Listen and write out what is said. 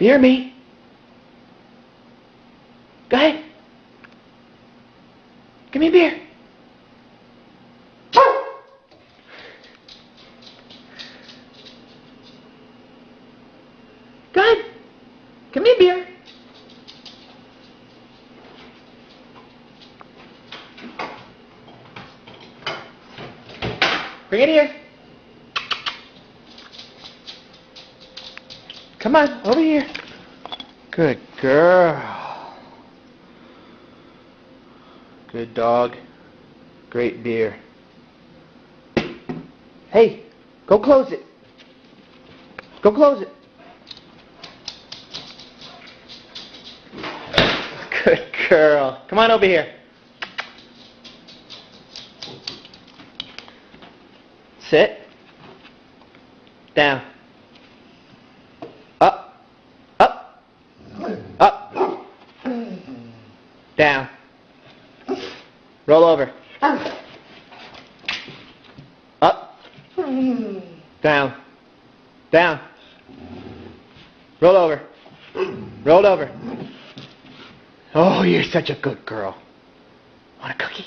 Beer me. Go ahead. Give me a beer. Go ahead. Give me a beer. Bring it here. Come on, over here. Good girl. Good dog. Great beer. Hey, go close it. Go close it. Good girl. Come on over here. Sit. Down. Up. Up. Up. Down. Roll over. Up. Down. Down. Roll over. Roll over. Oh, you're such a good girl. Want a cookie?